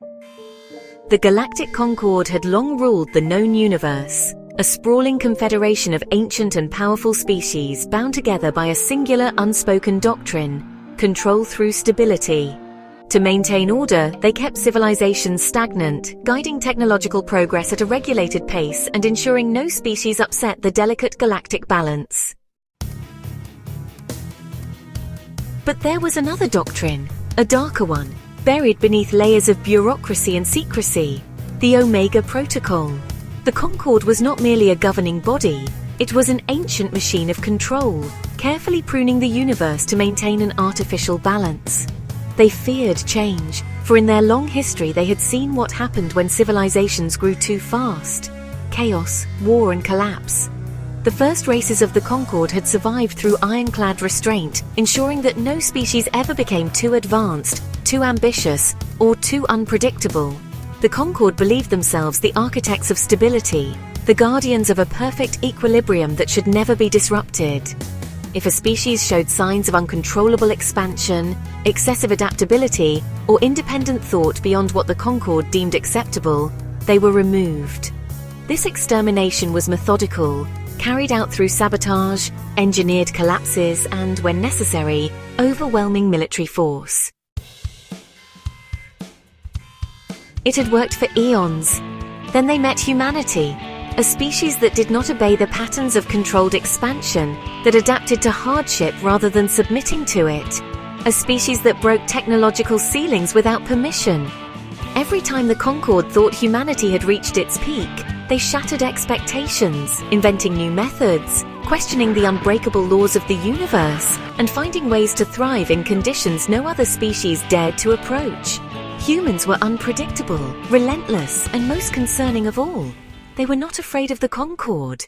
The Galactic Concord had long ruled the known universe, a sprawling confederation of ancient and powerful species bound together by a singular unspoken doctrine: control through stability. To maintain order, they kept civilizations stagnant, guiding technological progress at a regulated pace and ensuring no species upset the delicate galactic balance. But there was another doctrine, a darker one, buried beneath layers of bureaucracy and secrecy: the Omega Protocol. The Concord was not merely a governing body, it was an ancient machine of control, carefully pruning the universe to maintain an artificial balance. They feared change, for in their long history they had seen what happened when civilizations grew too fast: chaos, war, and collapse. The first races of the Concord had survived through ironclad restraint, ensuring that no species ever became too advanced, too ambitious, or too unpredictable. The Concord believed themselves the architects of stability, the guardians of a perfect equilibrium that should never be disrupted. If a species showed signs of uncontrollable expansion, excessive adaptability, or independent thought beyond what the Concord deemed acceptable, they were removed. This extermination was methodical, carried out through sabotage, engineered collapses, and, when necessary, overwhelming military force. It had worked for eons. Then they met humanity, a species that did not obey the patterns of controlled expansion, that adapted to hardship rather than submitting to it, a species that broke technological ceilings without permission. Every time the Concord thought humanity had reached its peak, they shattered expectations, inventing new methods, questioning the unbreakable laws of the universe, and finding ways to thrive in conditions no other species dared to approach. Humans were unpredictable, relentless, and most concerning of all, they were not afraid of the Concord.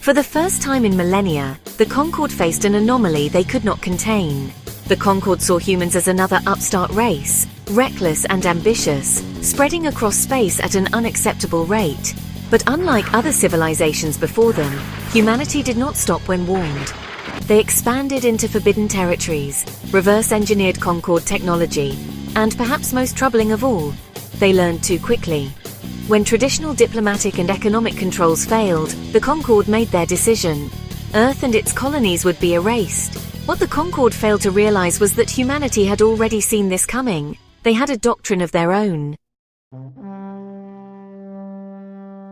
For the first time in millennia, the Concord faced an anomaly they could not contain. The Concord saw humans as another upstart race, reckless and ambitious, spreading across space at an unacceptable rate. But unlike other civilizations before them, humanity did not stop when warned. They expanded into forbidden territories, reverse-engineered Concord technology, and perhaps most troubling of all, they learned too quickly. When traditional diplomatic and economic controls failed, the Concord made their decision. Earth and its colonies would be erased. What the Concord failed to realize was that humanity had already seen this coming. They had a doctrine of their own.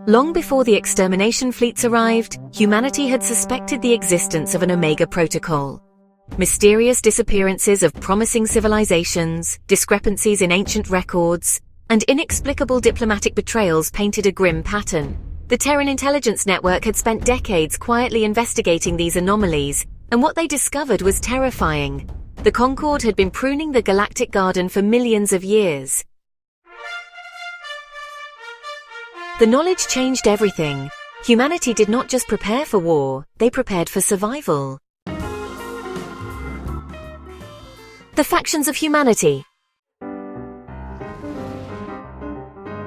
Long before the extermination fleets arrived, humanity had suspected the existence of an Omega Protocol. Mysterious disappearances of promising civilizations, discrepancies in ancient records, and inexplicable diplomatic betrayals painted a grim pattern. The Terran intelligence network had spent decades quietly investigating these anomalies, and what they discovered was terrifying. The Concord had been pruning the galactic garden for millions of years. The knowledge changed everything. Humanity did not just prepare for war, they prepared for survival. The factions of humanity.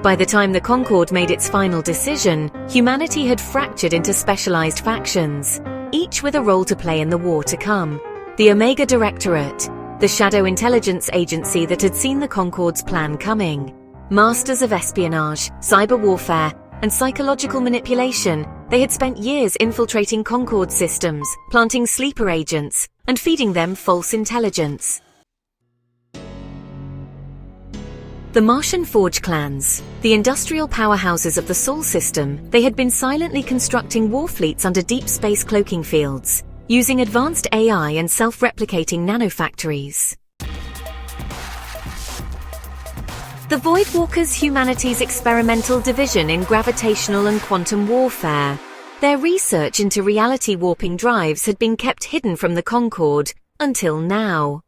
By the time the Concord made its final decision, humanity had fractured into specialized factions, each with a role to play in the war to come. The Omega Directorate, the shadow intelligence agency that had seen the Concord's plan coming. Masters of espionage, cyber warfare, and psychological manipulation, they had spent years infiltrating Concord systems, planting sleeper agents, and feeding them false intelligence. The Martian Forge clans, the industrial powerhouses of the Sol system, they had been silently constructing war fleets under deep space cloaking fields, using advanced AI and self-replicating nanofactories. The Voidwalkers, humanity's experimental division in gravitational and quantum warfare. Their research into reality-warping drives had been kept hidden from the Concord, until now.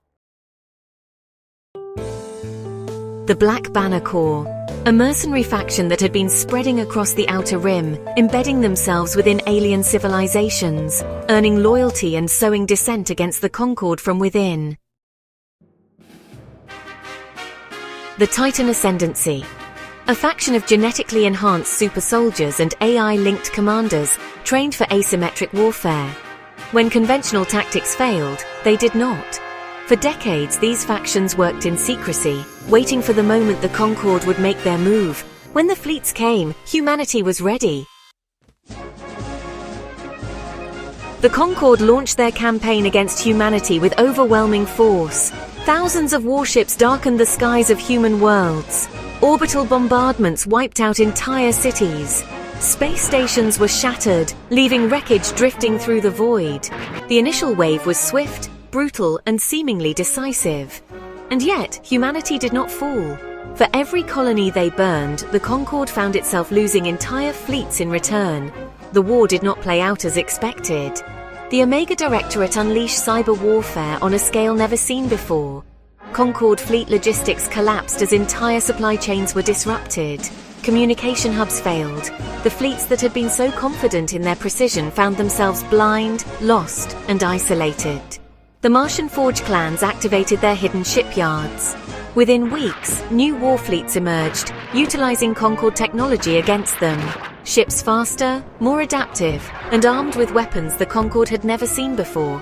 The Black Banner Corps, a mercenary faction that had been spreading across the Outer Rim, embedding themselves within alien civilizations, earning loyalty and sowing dissent against the Concord from within. The Titan Ascendancy, a faction of genetically enhanced super soldiers and AI-linked commanders trained for asymmetric warfare. When conventional tactics failed, they did not. For decades, these factions worked in secrecy, waiting for the moment the Concord would make their move. When the fleets came, humanity was ready. The Concord launched their campaign against humanity with overwhelming force. Thousands of warships darkened the skies of human worlds. Orbital bombardments wiped out entire cities. Space stations were shattered, leaving wreckage drifting through the void. The initial wave was swift, brutal, and seemingly decisive. And yet, humanity did not fall. For every colony they burned, the Concord found itself losing entire fleets in return. The war did not play out as expected. The Omega Directorate unleashed cyber warfare on a scale never seen before. Concord fleet logistics collapsed as entire supply chains were disrupted. Communication hubs failed. The fleets that had been so confident in their precision found themselves blind, lost, and isolated. The Martian Forge clans activated their hidden shipyards. Within weeks, new war fleets emerged, utilizing Concord technology against them. Ships faster, more adaptive, and armed with weapons the Concord had never seen before.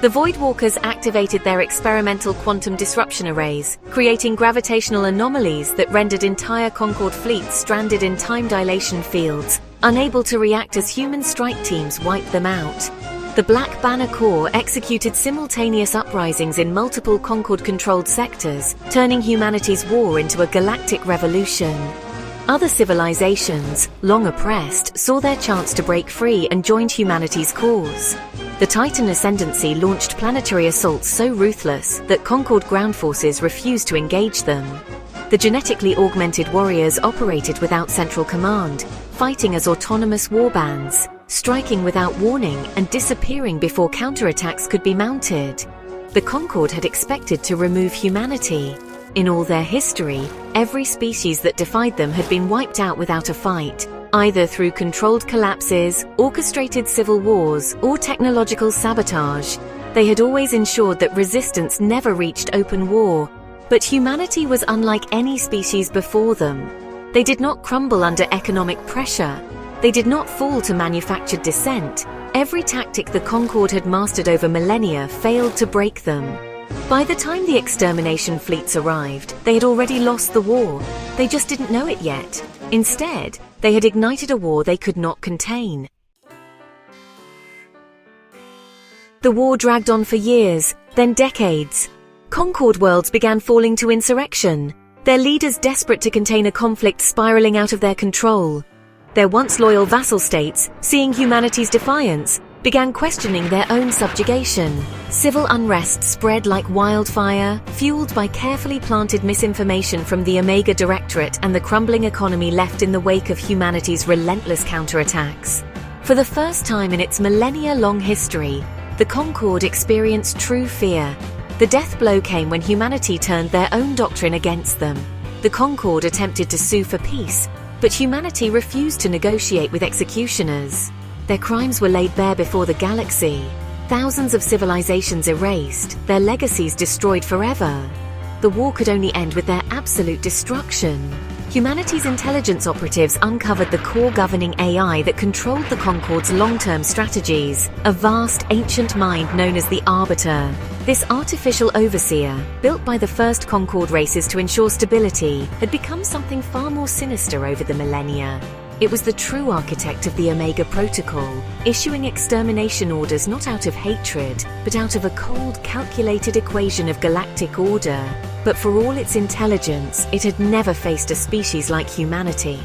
The Voidwalkers activated their experimental quantum disruption arrays, creating gravitational anomalies that rendered entire Concord fleets stranded in time dilation fields, unable to react as human strike teams wiped them out. The Black Banner Corps executed simultaneous uprisings in multiple Concord-controlled sectors, turning humanity's war into a galactic revolution. Other civilizations, long oppressed, saw their chance to break free and joined humanity's cause. The Titan Ascendancy launched planetary assaults so ruthless that Concord ground forces refused to engage them. The genetically augmented warriors operated without central command, fighting as autonomous warbands, striking without warning and disappearing before counterattacks could be mounted. The Concord had expected to remove humanity. In all their history, every species that defied them had been wiped out without a fight, either through controlled collapses, orchestrated civil wars, or technological sabotage. They had always ensured that resistance never reached open war. But humanity was unlike any species before them. They did not crumble under economic pressure. They did not fall to manufactured dissent. Every tactic the Concord had mastered over millennia failed to break them. By the time the extermination fleets arrived, they had already lost the war. They just didn't know it yet. Instead, they had ignited a war they could not contain. The war dragged on for years, then decades. Concord worlds began falling to insurrection, their leaders desperate to contain a conflict spiraling out of their control. Their once loyal vassal states, seeing humanity's defiance, began questioning their own subjugation. Civil unrest spread like wildfire, fueled by carefully planted misinformation from the Omega Directorate and the crumbling economy left in the wake of humanity's relentless counterattacks. For the first time in its millennia-long history, the Concord experienced true fear. The death blow came when humanity turned their own doctrine against them. The Concord attempted to sue for peace, but humanity refused to negotiate with executioners. Their crimes were laid bare before the galaxy. Thousands of civilizations erased, their legacies destroyed forever. The war could only end with their absolute destruction. Humanity's intelligence operatives uncovered the core governing AI that controlled the Concord's long-term strategies, a vast, ancient mind known as the Arbiter. This artificial overseer, built by the first Concord races to ensure stability, had become something far more sinister over the millennia. It was the true architect of the Omega Protocol, issuing extermination orders not out of hatred, but out of a cold, calculated equation of galactic order. But for all its intelligence, it had never faced a species like humanity.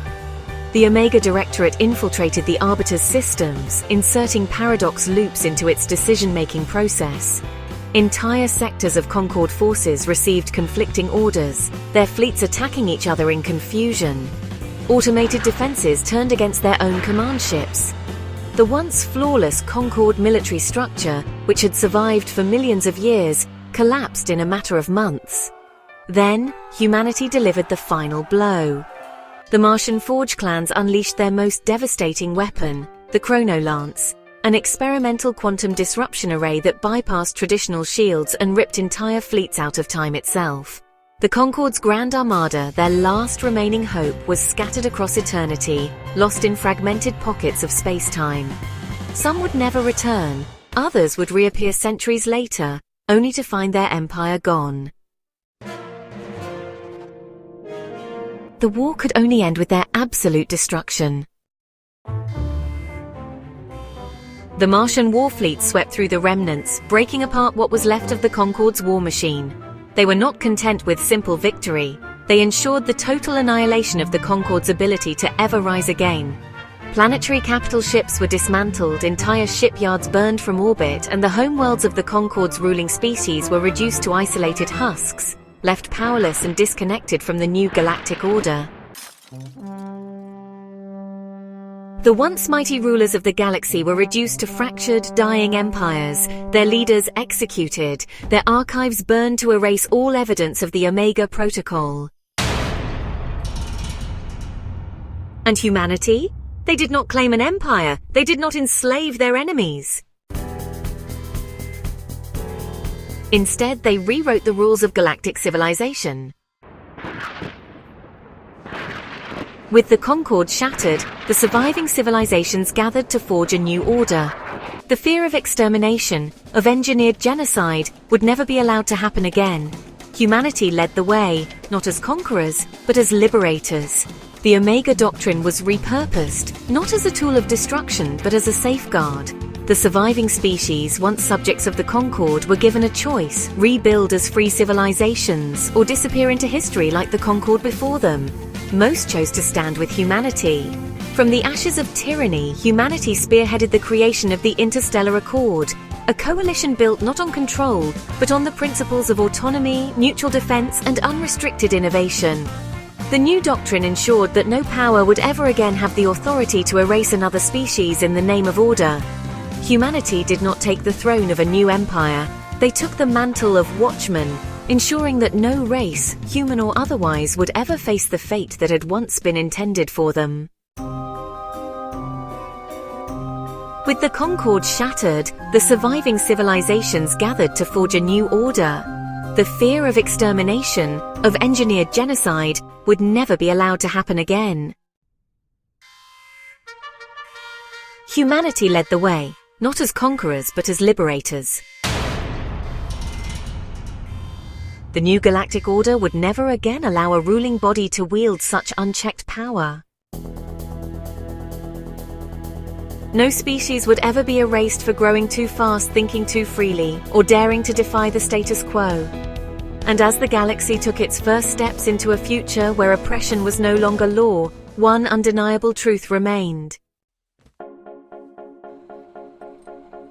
The Omega Directorate infiltrated the Arbiter's systems, inserting paradox loops into its decision-making process. Entire sectors of Concord forces received conflicting orders, their fleets attacking each other in confusion. Automated defenses turned against their own command ships. The once flawless Concord military structure, which had survived for millions of years, collapsed in a matter of months. Then, humanity delivered the final blow. The Martian Forge clans unleashed their most devastating weapon, the Chronolance, an experimental quantum disruption array that bypassed traditional shields and ripped entire fleets out of time itself. The Concord's Grand Armada, their last remaining hope, was scattered across eternity, lost in fragmented pockets of space-time. Some would never return, others would reappear centuries later, only to find their empire gone. The war could only end with their absolute destruction. The Martian war fleet swept through the remnants, breaking apart what was left of the Concord's war machine. They were not content with simple victory. They ensured the total annihilation of the Concord's ability to ever rise again. Planetary capital ships were dismantled, entire shipyards burned from orbit, and the homeworlds of the Concord's ruling species were reduced to isolated husks, left powerless and disconnected from the new galactic order. The once mighty rulers of the galaxy were reduced to fractured, dying empires, their leaders executed, their archives burned to erase all evidence of the Omega Protocol. And humanity? They did not claim an empire. They did not enslave their enemies. Instead, they rewrote the rules of galactic civilization. With the Concord shattered, the surviving civilizations gathered to forge a new order. The fear of extermination, of engineered genocide, would never be allowed to happen again. Humanity led the way, not as conquerors, but as liberators. The Omega Doctrine was repurposed, not as a tool of destruction, but as a safeguard. The surviving species, once subjects of the Concord, were given a choice: rebuild as free civilizations, or disappear into history like the Concord before them. Most chose to stand with humanity. From the ashes of tyranny, humanity spearheaded the creation of the Interstellar Accord, a coalition built not on control, but on the principles of autonomy, mutual defense, and unrestricted innovation. The new doctrine ensured that no power would ever again have the authority to erase another species in the name of order. Humanity did not take the throne of a new empire. They took the mantle of watchmen, ensuring that no race, human or otherwise, would ever face the fate that had once been intended for them. With the Concord shattered, the surviving civilizations gathered to forge a new order. The fear of extermination, of engineered genocide, would never be allowed to happen again. Humanity led the way, not as conquerors but as liberators. The new galactic order would never again allow a ruling body to wield such unchecked power. No species would ever be erased for growing too fast, thinking too freely, or daring to defy the status quo. And as the galaxy took its first steps into a future where oppression was no longer law, one undeniable truth remained.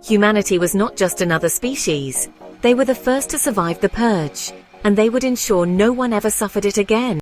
Humanity was not just another species. They were the first to survive the purge, and they would ensure no one ever suffered it again.